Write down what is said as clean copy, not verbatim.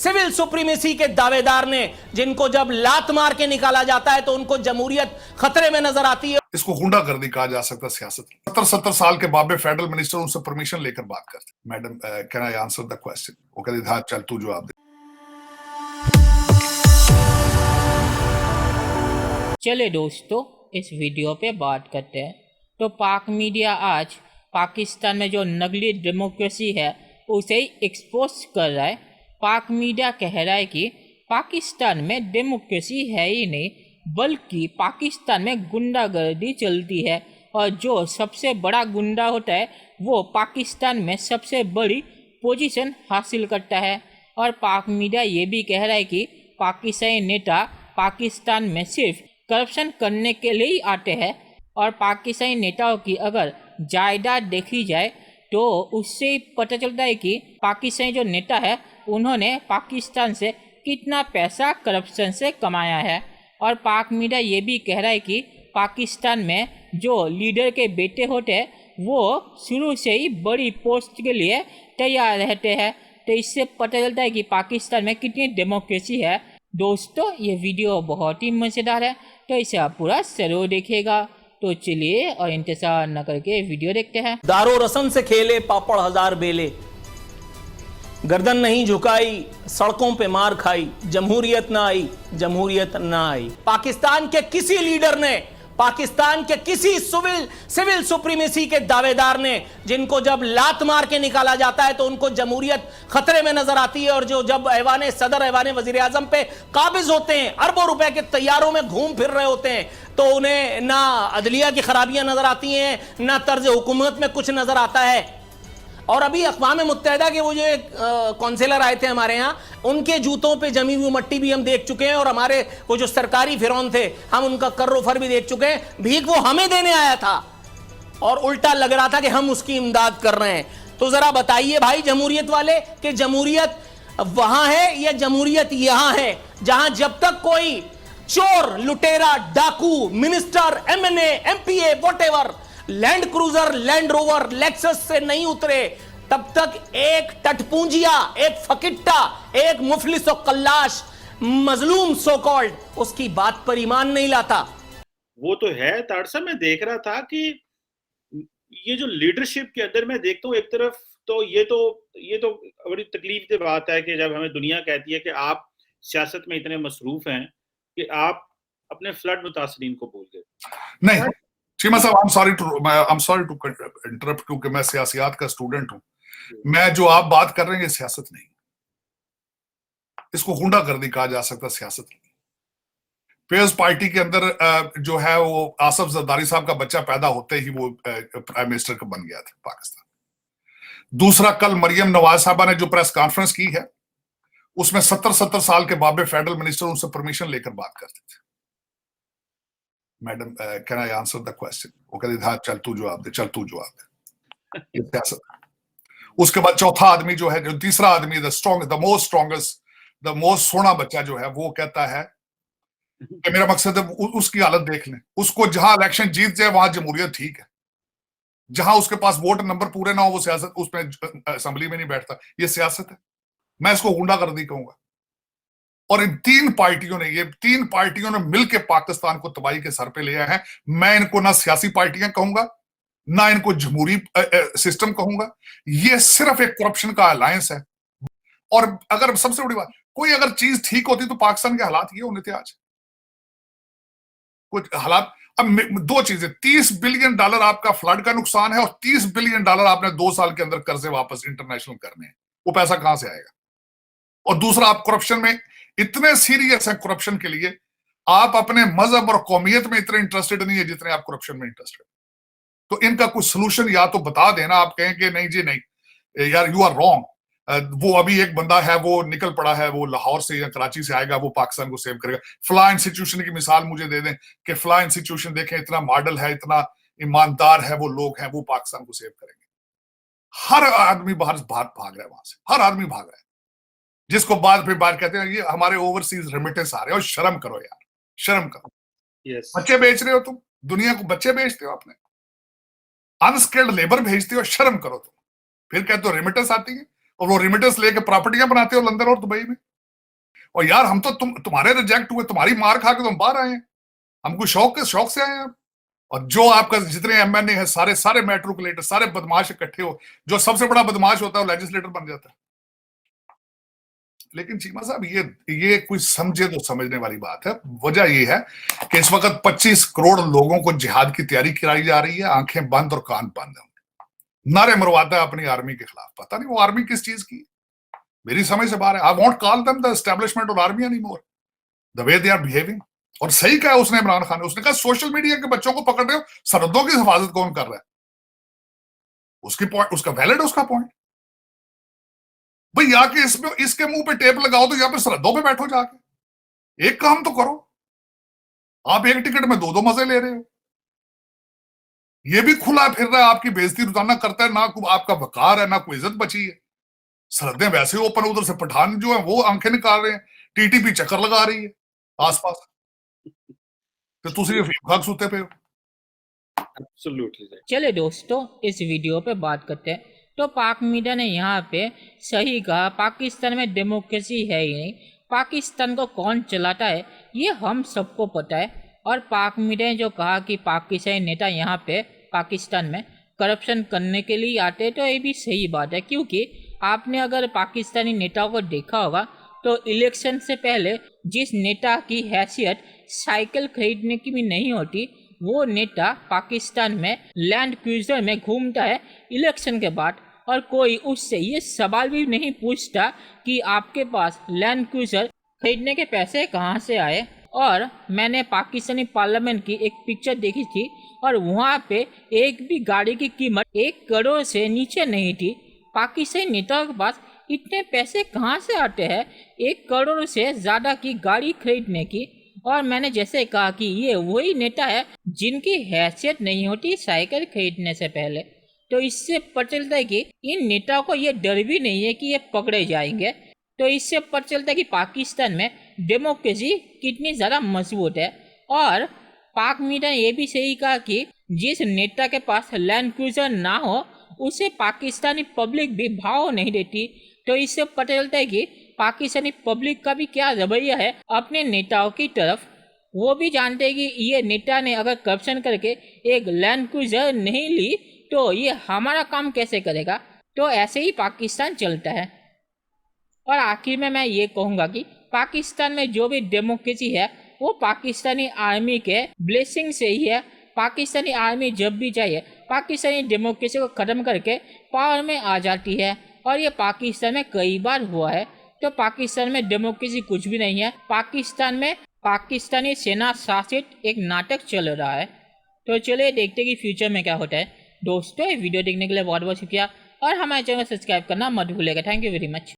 Civil supremacy के दावेदार ने, जिनको जब लात मार के निकाला जाता है तो उनको जमहूरियत खतरे में नजर आती है। इसको गुंडागर्दी कहा जा सकता है सियासत। 70 साल के बाबे फेडरल मिनिस्टर उनसे परमिशन लेकर बात करते। Madam can I answer the question? वो कहते हाँ चल तू जवाब दे। चले दोस्तों, इस वीडियो पे बात करते हैं। तो पाक मीडिया आज पाकिस्तान में जो नकली डेमोक्रेसी है उसे ही एक्सपोज कर रहा है। पाक मीडिया कह रहा है कि पाकिस्तान में डेमोक्रेसी है ही नहीं, बल्कि पाकिस्तान में गुंडागर्दी चलती है, और जो सबसे बड़ा गुंडा होता है वो पाकिस्तान में सबसे बड़ी पोजीशन हासिल करता है। और पाक मीडिया ये भी कह रहा है कि पाकिस्तानी नेता पाकिस्तान में सिर्फ करप्शन करने के लिए ही आते हैं, और पाकिस्तानी नेताओं की अगर जायदाद देखी जाए तो उससे ही पता चलता है कि पाकिस्तानी जो नेता है उन्होंने पाकिस्तान से कितना पैसा करप्शन से कमाया है। और पाक मीडिया ये भी कह रहा है कि पाकिस्तान में जो लीडर के बेटे होते हैं वो शुरू से ही बड़ी पोस्ट के लिए तैयार रहते हैं। तो इससे पता चलता है कि पाकिस्तान में कितनी डेमोक्रेसी है। दोस्तों, ये वीडियो बहुत ही मज़ेदार है, तो इसे आप पूरा जरूर देखिएगा। तो चलिए और इंतजार न करके वीडियो देखते हैं। दारो रसन से खेले पापड़ हजार बेले, गर्दन नहीं झुकाई, सड़कों पे मार खाई, जमहूरियत ना आई, जमहूरियत ना आई। पाकिस्तान के किसी लीडर ने, पाकिस्तान के किसी सिविल सुप्रीमेसी के दावेदार ने, जिनको जब लात मार के निकाला जाता है तो उनको जमहूरियत खतरे में नजर आती है, और जो जब ऐवाने सदर, ऐवाने वजीर आजम पे काबिज होते हैं, अरबों रुपए के तैयारों में घूम फिर रहे होते हैं, तो उन्हें ना अदलिया की खराबियां नजर आती हैं, ना तर्ज हुकूमत में कुछ नजर आता है। और अभी अक़वाम मुत्तहिदा के वो जो एक काउंसिलर आए थे हमारे यहाँ, उनके जूतों पे जमी हुई मट्टी भी हम देख चुके हैं, और हमारे वो जो सरकारी फिरौन थे हम उनका कर्रो फर भी देख चुके हैं। भीख वो हमें देने आया था और उल्टा लग रहा था कि हम उसकी इमदाद कर रहे हैं। तो जरा बताइए भाई जमहूरियत वाले कि जमहूरियत वहां है या जमहूरियत यहां है, जहां जब तक कोई चोर, लुटेरा, डाकू, minister, MNA, MPa, whatever land cruiser, land rover, Lexus से नहीं उतरे, तब तक एक टटपूंजिया, एक फकिट्टा, एक मुफलिस और कल्लाश, मजलूम सो कॉल्ड, उसकी बात पर ईमान नहीं लाता। वो तो है तारसा। मैं देख रहा था कि ये जो लीडरशिप के अंदर मैं देखता हूँ, एक तरफ तो ये तो बड़ी तकलीफ की बात है कि जब हमें दुनिया कहती है कि आप सियासत में इतने मसरूफ हैं कि आप अपने फ्लड मुतासरीन को भूल गए। नहीं चीमा साहब, I am sorry to interrupt, क्योंकि मैं सियासियात का स्टूडेंट हूं। मैं जो आप बात कर रहे हैं ये सियासत नहीं, इसको गुंडागर्दी कहा जा सकता है, सियासत नहीं। पीपल्स पार्टी के अंदर जो है वो आसफ जरदारी साहब का बच्चा पैदा होते ही वो प्राइम मिनिस्टर का बन गया था पाकिस्तान। दूसरा, कल मरियम नवाज साहबा ने जो प्रेस कॉन्फ्रेंस की है उसमें 70 साल के बाबे फेडरल मिनिस्टर उनसे परमिशन लेकर बात करते थे। Madam can I answer the question? वो कहते हाँ चल तू जवाब दे, चल तू जवाब दे। सियासत। उसके बाद चौथा आदमी जो है, जो तीसरा आदमी, द मोस्ट सोना बच्चा जो है, वो कहता है कि मेरा मकसद है उसकी हालत देख लें, उसको जहां इलेक्शन जीत जाए वहां जमहूरियत ठीक है, जहां उसके पास वोट नंबर पूरे ना हो वो सियासत, उसमें असेंबली में नहीं बैठता। ये सियासत है, मैं इसको गुंडागर्दी कहूंगा। और इन तीन पार्टियों ने मिलकर पाकिस्तान को तबाही के सर पे लिया है। मैं इनको ना सियासी पार्टियां कहूंगा, ना इनको जमहूरी सिस्टम कहूंगा, ये सिर्फ एक करप्शन का अलायंस है। और अगर सबसे बड़ी बात, कोई अगर चीज ठीक होती तो पाकिस्तान के हालात ये होने थे आज। कुछ हालात, अब दो चीजें, $30 बिलियन आपका फ्लड का नुकसान है और $30 बिलियन आपने 2 साल के अंदर कर्जे वापस इंटरनेशनल करने हैं। वो पैसा कहां से आएगा? और दूसरा, आप करप्शन में इतने सीरियस हैं, करप्शन के लिए आप अपने मजहब और कौमियत में इतने इंटरेस्टेड नहीं है जितने आप करप्शन में इंटरेस्टेड। तो इनका कुछ सोल्यूशन या तो बता देना। आप कहें कि नहीं जी नहीं यार, यू आर रॉन्ग, वो अभी एक बंदा है वो निकल पड़ा है, वो लाहौर से या कराची से आएगा, वो पाकिस्तान को सेव करेगा। फला इंस्टीट्यूशन की मिसाल मुझे दे दें कि फला इंस्टीट्यूशन देखें, इतना मॉडल है, इतना ईमानदार है, वो लोग हैं, वो पाकिस्तान को सेव करेंगे। हर आदमी बाहर भाग रहा है, वहां से हर आदमी भाग रहा है, जिसको बाद फिर बात कहते हैं ये हमारे ओवरसीज रेमिटेंस आ रहे हैं। और शर्म करो यार, शर्म करो। yes. बच्चे बेच रहे हो तुम, दुनिया को बच्चे बेचते हो, आपने अनस्किल्ड लेबर भेजते हो, शर्म करो तुम। फिर कहते हो रेमिटेंस आती है, और वो रेमिटेंस लेके प्रॉपर्टियां बनाते हो लंदन और दुबई में। और यार हम तो तुम्हारे रिजेक्ट हुए, तुम्हारी मार खा के तुम बाहर आए हैं, हम कोई शौक से आए हैं। और जो आपका जितने एमएनए है सारे मैट्रिकुलेटर, सारे बदमाश इकट्ठे हो, जो सबसे बड़ा बदमाश होता है वो लेजिस्लेटर बन जाता है। लेकिन चीमा साहब ये कोई समझे तो समझने वाली बात है। वजह ये है कि इस वक्त 25 करोड़ लोगों को जिहाद की तैयारी कराई जा रही है, आंखें बंद और कान बंद है, नारे मरवाता है अपनी आर्मी के खिलाफ। पता नहीं वो आर्मी किस चीज की, मेरी समझ से बाहर है। I won't call them the establishment और army any more, the way they are behaving. और सही कहा उसने, इमरान खान ने, उसने कहा सोशल मीडिया के बच्चों को पकड़ रहे हो, सरहदों की हिफाजत कौन कर रहा है? उसकी पॉइंट, उसका वैलिड, उसका पॉइंट। भाई आके इसमें इसके मुंह पे टेप लगाओ तो यहाँ पे सरहदों पे बैठो जाके, एक काम तो करो। आप एक टिकट में दो मजे ले रहे हो, ये भी खुला फिर रहा है, आपकी बेइज्जती रोजाना करता है, ना आपका वकार है ना कोई इज्जत बची है। सरहदें वैसे ओपन, उधर से पठान जो है वो आंखें निकाल रहे हैं, टीटीपी चक्कर लगा रही है आसपास, तो तुसी खाक सूते पे हो। Absolutely. चलिए दोस्तों, इस वीडियो पे बात करते हैं। तो पाक मीडिया ने यहाँ पे सही कहा, पाकिस्तान में डेमोक्रेसी है ही नहीं, पाकिस्तान को कौन चलाता है ये हम सबको पता है। और पाक मीडिया ने जो कहा कि पाकिस्तानी नेता यहाँ पे पाकिस्तान में करप्शन करने के लिए आते हैं, तो ये भी सही बात है। क्योंकि आपने अगर पाकिस्तानी नेताओं को देखा होगा तो इलेक्शन से पहले जिस नेता की हैसियत साइकिल खरीदने की भी नहीं होती, वो नेता पाकिस्तान में लैंड क्रूजर में घूमता है इलेक्शन के बाद, और कोई उससे ये सवाल भी नहीं पूछता कि आपके पास लैंड क्रूजर खरीदने के पैसे कहाँ से आए। और मैंने पाकिस्तानी पार्लियामेंट की एक पिक्चर देखी थी, और वहाँ पे एक भी गाड़ी की कीमत 1 करोड़ से नीचे नहीं थी। पाकिस्तानी नेताओं के पास इतने पैसे कहाँ से आते हैं 1 करोड़ से ज़्यादा की गाड़ी खरीदने की? और मैंने जैसे कहा कि ये वही नेता है जिनकी हैसियत नहीं होती साइकिल खरीदने से पहले। तो इससे पता चलता है कि इन नेताओं को ये डर भी नहीं है कि ये पकड़े जाएंगे। तो इससे पता चलता है कि पाकिस्तान में डेमोक्रेसी कितनी ज़्यादा मजबूत है। और पाक मीडिया ने ये भी सही कहा कि जिस नेता के पास लैंड क्रूजर ना हो उसे पाकिस्तानी पब्लिक भी भाव नहीं देती। तो इससे पता चलता है कि पाकिस्तानी पब्लिक का भी क्या रवैया है अपने नेताओं की तरफ। वो भी जानते हैं कि ये नेता ने अगर करप्शन करके एक लैंड क्रूजर नहीं ली तो ये हमारा काम कैसे करेगा। तो ऐसे ही पाकिस्तान चलता है। और आखिर में मैं ये कहूँगा कि पाकिस्तान में जो भी डेमोक्रेसी है वो पाकिस्तानी आर्मी के ब्लेसिंग से ही है। पाकिस्तानी आर्मी जब भी चाहिए पाकिस्तानी डेमोक्रेसी को ख़त्म करके पावर में आ जाती है, और ये पाकिस्तान में कई बार हुआ है। तो पाकिस्तान में डेमोक्रेसी कुछ भी नहीं है, पाकिस्तान में पाकिस्तानी सेना शासित एक नाटक चल रहा है। तो चलिए देखते हैं कि फ्यूचर में क्या होता है। दोस्तों, वीडियो देखने के लिए बहुत बहुत शुक्रिया, और हमारे चैनल को सब्सक्राइब करना मत भूलिएगा। Thank you very much.